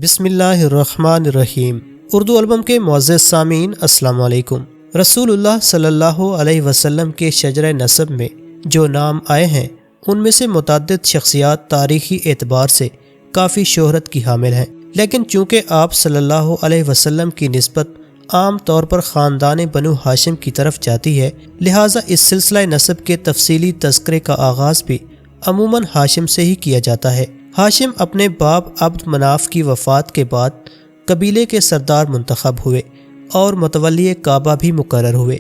بسم اللہ الرحمن الرحیم۔ اردو البم کے معزز سامعین السلام علیکم۔ رسول اللہ صلی اللہ علیہ وسلم کے شجرہ نسب میں جو نام آئے ہیں ان میں سے متعدد شخصیات تاریخی اعتبار سے کافی شہرت کی حامل ہیں، لیکن چونکہ آپ صلی اللہ علیہ وسلم کی نسبت عام طور پر خاندان بنو ہاشم کی طرف جاتی ہے، لہٰذا اس سلسلہ نسب کے تفصیلی تذکرے کا آغاز بھی عموماً ہاشم سے ہی کیا جاتا ہے۔ ہاشم اپنے باپ عبد مناف کی وفات کے بعد قبیلے کے سردار منتخب ہوئے اور متولی کعبہ بھی مقرر ہوئے۔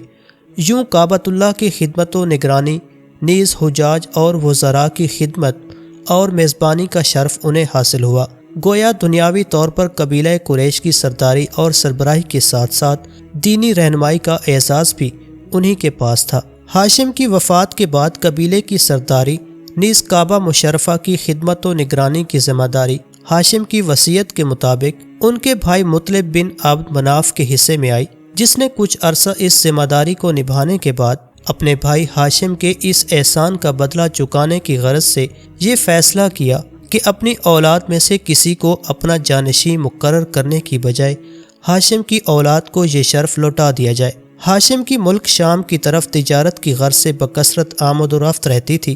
یوں کعبۃ اللہ کی خدمت و نگرانی نیز حجاج اور وزراء کی خدمت اور میزبانی کا شرف انہیں حاصل ہوا۔ گویا دنیاوی طور پر قبیلہ قریش کی سرداری اور سربراہی کے ساتھ ساتھ دینی رہنمائی کا اعزاز بھی انہی کے پاس تھا۔ ہاشم کی وفات کے بعد قبیلے کی سرداری نیز کعبہ مشرفہ کی خدمت و نگرانی کی ذمہ داری ہاشم کی وصیت کے مطابق ان کے بھائی مطلب بن عبد مناف کے حصے میں آئی، جس نے کچھ عرصہ اس ذمہ داری کو نبھانے کے بعد اپنے بھائی ہاشم کے اس احسان کا بدلہ چکانے کی غرض سے یہ فیصلہ کیا کہ اپنی اولاد میں سے کسی کو اپنا جانشین مقرر کرنے کی بجائے ہاشم کی اولاد کو یہ شرف لوٹا دیا جائے۔ ہاشم کی ملک شام کی طرف تجارت کی غرض سے بکثرت آمد و رفت رہتی تھی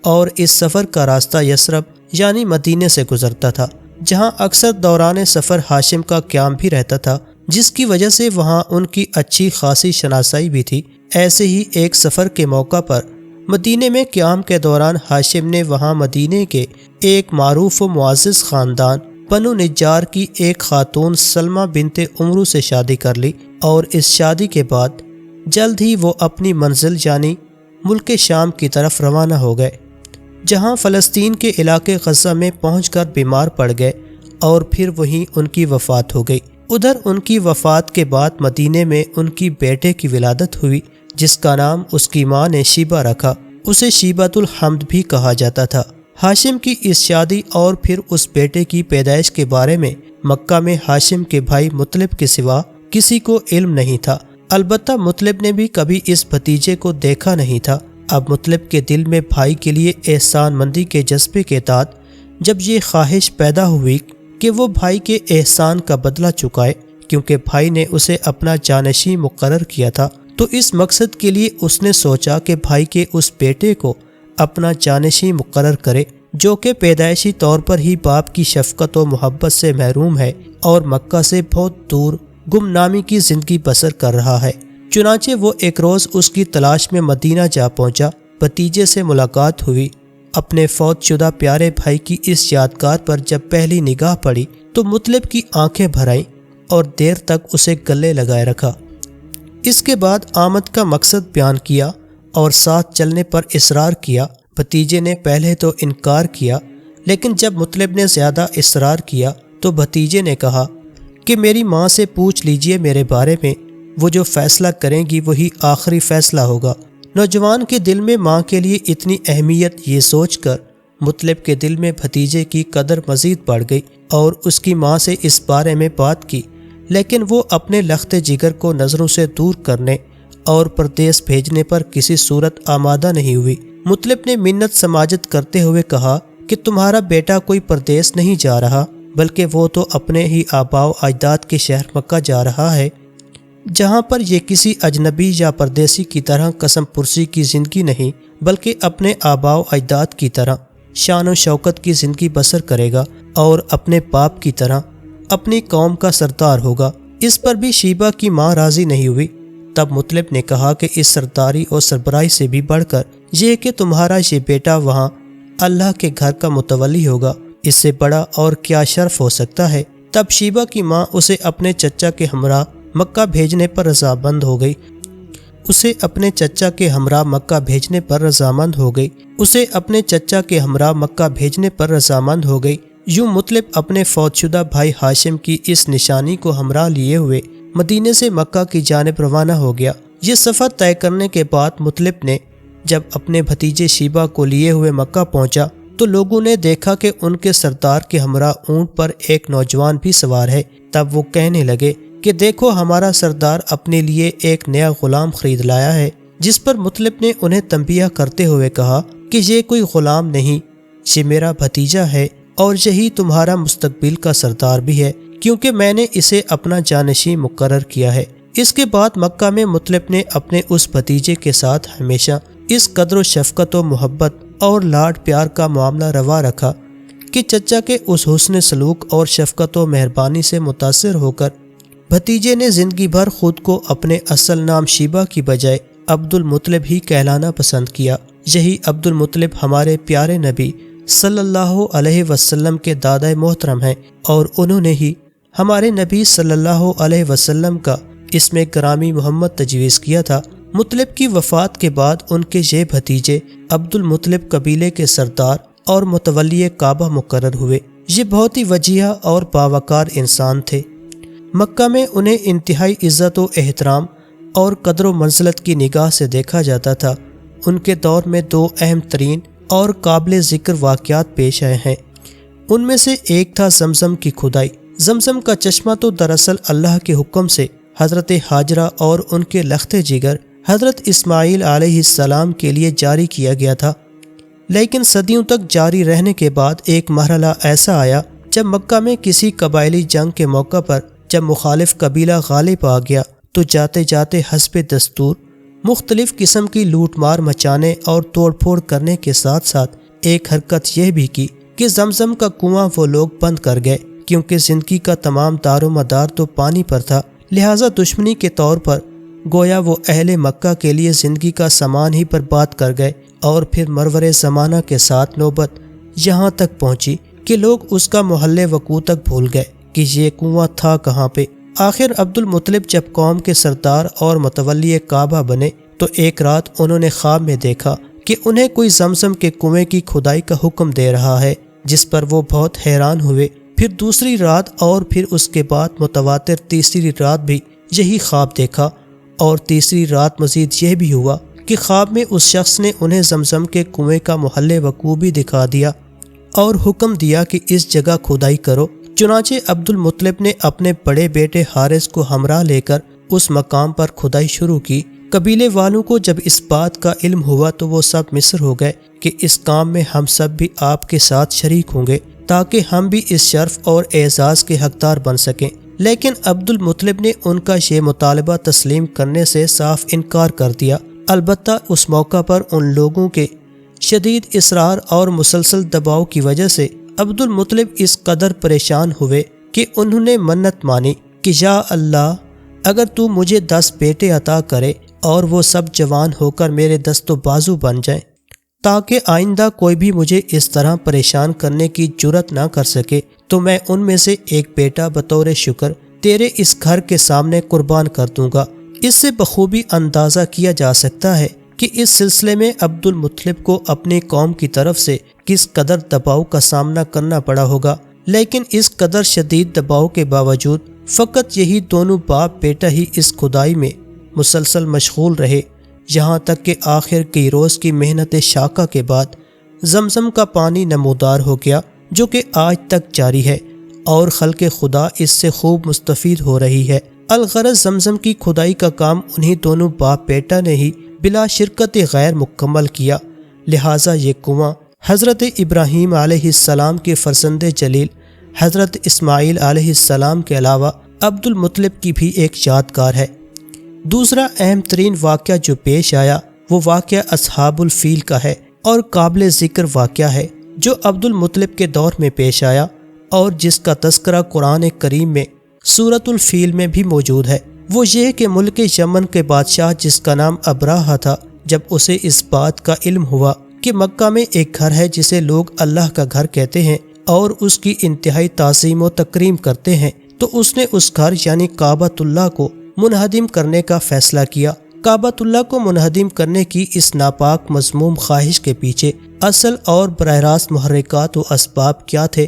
اور اس سفر کا راستہ یثرب یعنی مدینے سے گزرتا تھا، جہاں اکثر دوران سفر ہاشم کا قیام بھی رہتا تھا، جس کی وجہ سے وہاں ان کی اچھی خاصی شناسائی بھی تھی۔ ایسے ہی ایک سفر کے موقع پر مدینے میں قیام کے دوران ہاشم نے وہاں مدینے کے ایک معروف و معزز خاندان بنو نجار کی ایک خاتون سلمہ بنت عمرو سے شادی کر لی، اور اس شادی کے بعد جلد ہی وہ اپنی منزل یعنی ملک شام کی طرف روانہ ہو گئے، جہاں فلسطین کے علاقے غزہ میں پہنچ کر بیمار پڑ گئے اور پھر وہیں ان کی وفات ہو گئی۔ ادھر ان کی وفات کے بعد مدینے میں ان کی بیٹے کی ولادت ہوئی، جس کا نام اس کی ماں نے شیبہ رکھا۔ اسے شیبۃ الحمد بھی کہا جاتا تھا۔ ہاشم کی اس شادی اور پھر اس بیٹے کی پیدائش کے بارے میں مکہ میں ہاشم کے بھائی مطلب کے سوا کسی کو علم نہیں تھا، البتہ مطلب نے بھی کبھی اس بھتیجے کو دیکھا نہیں تھا۔ اب مطلب کے دل میں بھائی کے لیے احسان مندی کے جذبے کے تحت جب یہ خواہش پیدا ہوئی کہ وہ بھائی کے احسان کا بدلہ چکائے، کیونکہ بھائی نے اسے اپنا جانشین مقرر کیا تھا، تو اس مقصد کے لیے اس نے سوچا کہ بھائی کے اس بیٹے کو اپنا جانشین مقرر کرے، جو کہ پیدائشی طور پر ہی باپ کی شفقت و محبت سے محروم ہے اور مکہ سے بہت دور گمنامی کی زندگی بسر کر رہا ہے۔ چنانچہ وہ ایک روز اس کی تلاش میں مدینہ جا پہنچا۔ بھتیجے سے ملاقات ہوئی۔ اپنے فوت شدہ پیارے بھائی کی اس یادگار پر جب پہلی نگاہ پڑی تو مطلب کی آنکھیں بھر آئیں اور دیر تک اسے گلے لگائے رکھا۔ اس کے بعد آمد کا مقصد بیان کیا اور ساتھ چلنے پر اصرار کیا۔ بھتیجے نے پہلے تو انکار کیا، لیکن جب مطلب نے زیادہ اصرار کیا تو بھتیجے نے کہا کہ میری ماں سے پوچھ لیجئے میرے بارے میں، وہ جو فیصلہ کریں گی وہی آخری فیصلہ ہوگا۔ نوجوان کے دل میں ماں کے لیے اتنی اہمیت، یہ سوچ کر مطلب کے دل میں بھتیجے کی قدر مزید بڑھ گئی اور اس کی ماں سے اس بارے میں بات کی، لیکن وہ اپنے لخت جگر کو نظروں سے دور کرنے اور پردیس بھیجنے پر کسی صورت آمادہ نہیں ہوئی۔ مطلب نے منت سماجت کرتے ہوئے کہا کہ تمہارا بیٹا کوئی پردیس نہیں جا رہا، بلکہ وہ تو اپنے ہی آباء و اجداد کے شہر مکہ جا رہا ہے، جہاں پر یہ کسی اجنبی یا پردیسی کی طرح قسم پرسی کی زندگی نہیں، بلکہ اپنے آباء و اجداد کی طرح شان و شوکت کی زندگی بسر کرے گا اور اپنے باپ کی طرح اپنی قوم کا سردار ہوگا۔ اس پر بھی شیبہ کی ماں راضی نہیں ہوئی۔ تب مطلب نے کہا کہ اس سرداری اور سربراہی سے بھی بڑھ کر یہ کہ تمہارا یہ بیٹا وہاں اللہ کے گھر کا متولی ہوگا، اس سے بڑا اور کیا شرف ہو سکتا ہے۔ تب شیبہ کی ماں اسے اپنے چچا کے ہمراہ مکہ بھیجنے پر رضامند ہو گئی۔ یوں مطلب اپنے فوت شدہ بھائی ہاشم کی اس نشانی کو ہمراہ لیے ہوئے مدینے سے مکہ کی جانب روانہ ہو گیا۔ یہ سفر طے کرنے کے بعد مطلب نے جب اپنے بھتیجے شیبہ کو لیے ہوئے مکہ پہنچا تو لوگوں نے دیکھا کہ ان کے سردار کے ہمراہ اونٹ پر ایک نوجوان بھی سوار ہے۔ تب وہ کہنے لگے کہ دیکھو ہمارا سردار اپنے لیے ایک نیا غلام خرید لایا ہے، جس پر مطلب نے انہیں تنبیہ کرتے ہوئے کہا کہ یہ کوئی غلام نہیں، یہ میرا بھتیجا ہے اور یہی تمہارا مستقبل کا سردار بھی ہے، کیونکہ میں نے اسے اپنا جانشین مقرر کیا ہے۔ اس کے بعد مکہ میں مطلب نے اپنے اس بھتیجے کے ساتھ ہمیشہ اس قدر و شفقت و محبت اور لاڈ پیار کا معاملہ روا رکھا کہ چچا کے اس حسن سلوک اور شفقت و مہربانی سے متاثر ہو کر بھتیجے نے زندگی بھر خود کو اپنے اصل نام شیبہ کی بجائے عبد المطلب ہی کہلانا پسند کیا۔ یہی عبد المطلب ہمارے پیارے نبی صلی اللہ علیہ وسلم کے دادا محترم ہیں، اور انہوں نے ہی ہمارے نبی صلی اللہ علیہ وسلم کا اسم گرامی محمد تجویز کیا تھا۔ مطلب کی وفات کے بعد ان کے یہ بھتیجے عبد المطلب قبیلے کے سردار اور متولی کعبہ مقرر ہوئے۔ یہ بہت ہی وجیہہ اور باوقار انسان تھے۔ مکہ میں انہیں انتہائی عزت و احترام اور قدر و منزلت کی نگاہ سے دیکھا جاتا تھا۔ ان کے دور میں دو اہم ترین اور قابل ذکر واقعات پیش آئے ہیں۔ ان میں سے ایک تھا زمزم کی کھدائی۔ زمزم کا چشمہ تو دراصل اللہ کے حکم سے حضرت ہاجرہ اور ان کے لخت جگر حضرت اسماعیل علیہ السلام کے لیے جاری کیا گیا تھا، لیکن صدیوں تک جاری رہنے کے بعد ایک مرحلہ ایسا آیا جب مکہ میں کسی قبائلی جنگ کے موقع پر جب مخالف قبیلہ غالب آ گیا تو جاتے جاتے حسب دستور مختلف قسم کی لوٹ مار مچانے اور توڑ پھوڑ کرنے کے ساتھ ساتھ ایک حرکت یہ بھی کی کہ زمزم کا کنواں وہ لوگ بند کر گئے، کیونکہ زندگی کا تمام دار و مدار تو پانی پر تھا، لہٰذا دشمنی کے طور پر گویا وہ اہل مکہ کے لیے زندگی کا سامان ہی برباد کر گئے۔ اور پھر مرور زمانہ کے ساتھ نوبت یہاں تک پہنچی کہ لوگ اس کا محل وقوع تک بھول گئے کہ یہ کنواں تھا کہاں پہ۔ آخر عبد المطلب جب قوم کے سردار اور متولی کعبہ بنے تو ایک رات انہوں نے خواب میں دیکھا کہ انہیں کوئی زمزم کے کنویں کی کھدائی کا حکم دے رہا ہے، جس پر وہ بہت حیران ہوئے۔ پھر دوسری رات اور پھر اس کے بعد متواتر تیسری رات بھی یہی خواب دیکھا، اور تیسری رات مزید یہ بھی ہوا کہ خواب میں اس شخص نے انہیں زمزم کے کنویں کا محل وقوع بھی دکھا دیا اور حکم دیا کہ اس جگہ کھدائی کرو۔ چنانچہ عبد المطلب نے اپنے بڑے بیٹے حارث کو ہمراہ لے کر اس مقام پر کھدائی شروع کی۔ قبیلے والوں کو جب اس بات کا علم ہوا تو وہ سب مصر ہو گئے کہ اس کام میں ہم سب بھی آپ کے ساتھ شریک ہوں گے تاکہ ہم بھی اس شرف اور اعزاز کے حقدار بن سکیں، لیکن عبد المطلب نے ان کا یہ مطالبہ تسلیم کرنے سے صاف انکار کر دیا۔ البتہ اس موقع پر ان لوگوں کے شدید اصرار اور مسلسل دباؤ کی وجہ سے عبد المطلب اس قدر پریشان ہوئے کہ انہوں نے منت مانی کہ یا اللہ، اگر تو مجھے 10 بیٹے عطا کرے اور وہ سب جوان ہو کر میرے دست و بازو بن جائیں تاکہ آئندہ کوئی بھی مجھے اس طرح پریشان کرنے کی جرت نہ کر سکے، تو میں ان میں سے ایک بیٹا بطور شکر تیرے اس گھر کے سامنے قربان کر دوں گا۔ اس سے بخوبی اندازہ کیا جا سکتا ہے کہ اس سلسلے میں عبد المطلب کو اپنی قوم کی طرف سے کس قدر دباؤ کا سامنا کرنا پڑا ہوگا، لیکن اس قدر شدید دباؤ کے باوجود فقط یہی دونوں باپ بیٹا ہی اس کھدائی میں مسلسل مشغول رہے، یہاں تک کہ آخر کئی روز کی محنت شاقہ کے بعد زمزم کا پانی نمودار ہو گیا، جو کہ آج تک جاری ہے اور خلق خدا اس سے خوب مستفید ہو رہی ہے۔ الغرض زمزم کی کھدائی کا کام انہی دونوں باپ بیٹا نے ہی بلا شرکت غیر مکمل کیا، لہٰذا یہ کنواں حضرت ابراہیم علیہ السلام کے فرزند جلیل حضرت اسماعیل علیہ السلام کے علاوہ عبد المطلب کی بھی ایک یادگار ہے۔ دوسرا اہم ترین واقعہ جو پیش آیا وہ واقعہ اصحاب الفیل کا ہے اور قابل ذکر واقعہ ہے جو عبد المطلب کے دور میں پیش آیا اور جس کا تذکرہ قرآن کریم میں سورۃ الفیل میں بھی موجود ہے۔ وہ یہ کہ ملک یمن کے بادشاہ جس کا نام ابراہہ تھا، جب اسے اس بات کا علم ہوا کہ مکہ میں ایک گھر ہے جسے لوگ اللہ کا گھر کہتے ہیں اور اس کی انتہائی تعظیم و تکریم کرتے ہیں، تو اس نے اس گھر یعنی کعبۃ اللہ کو منہدم کرنے کا فیصلہ کیا۔ کعبۃ اللہ کو منہدم کرنے کی اس ناپاک مذموم خواہش کے پیچھے اصل اور براہ راست محرکات و اسباب کیا تھے،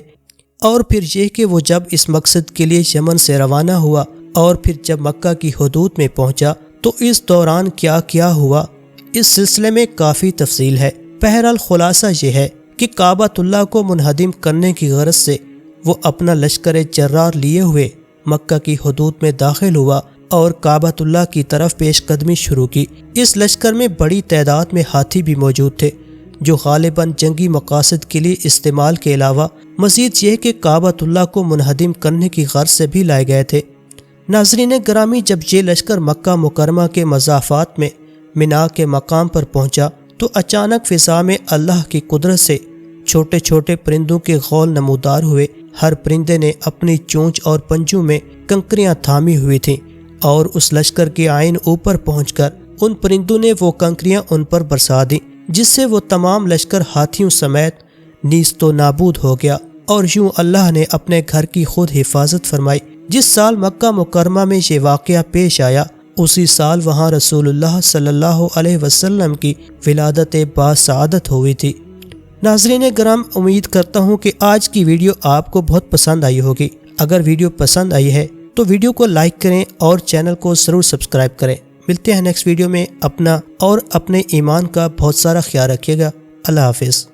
اور پھر یہ کہ وہ جب اس مقصد کے لیے یمن سے روانہ ہوا اور پھر جب مکہ کی حدود میں پہنچا تو اس دوران کیا کیا ہوا، اس سلسلے میں کافی تفصیل ہے۔ بہرحال خلاصہ یہ ہے کہ کعبۃ اللہ کو منہدم کرنے کی غرض سے وہ اپنا لشکر جرار لیے ہوئے مکہ کی حدود میں داخل ہوا اور کعبۃ اللہ کی طرف پیش قدمی شروع کی۔ اس لشکر میں بڑی تعداد میں ہاتھی بھی موجود تھے، جو غالباً جنگی مقاصد کے لیے استعمال کے علاوہ مزید یہ کہ کعبۃ اللہ کو منہدم کرنے کی غرض سے بھی لائے گئے تھے۔ ناظرین گرامی، جب یہ لشکر مکہ مکرمہ کے مضافات میں منا کے مقام پر پہنچا تو اچانک فضا میں اللہ کی قدرت سے چھوٹے چھوٹے پرندوں کے غول نمودار ہوئے۔ ہر پرندے نے اپنی چونچ اور پنجوں میں کنکریاں تھامی ہوئی تھیں اور اس لشکر کے عین اوپر پہنچ کر ان پرندوں نے وہ کنکریاں ان پر برسا دیں، جس سے وہ تمام لشکر ہاتھیوں سمیت نیست و نابود ہو گیا۔ اور یوں اللہ نے اپنے گھر کی خود حفاظت فرمائی۔ جس سال مکہ مکرمہ میں یہ واقعہ پیش آیا، اسی سال وہاں رسول اللہ صلی اللہ علیہ وسلم کی ولادت باسعادت ہوئی تھی۔ ناظرین کرام، امید کرتا ہوں کہ آج کی ویڈیو آپ کو بہت پسند آئی ہوگی۔ اگر ویڈیو پسند آئی ہے تو ویڈیو کو لائک کریں اور چینل کو ضرور سبسکرائب کریں۔ ملتے ہیں نیکسٹ ویڈیو میں۔ اپنا اور اپنے ایمان کا بہت سارا خیال رکھیے گا۔ اللہ حافظ۔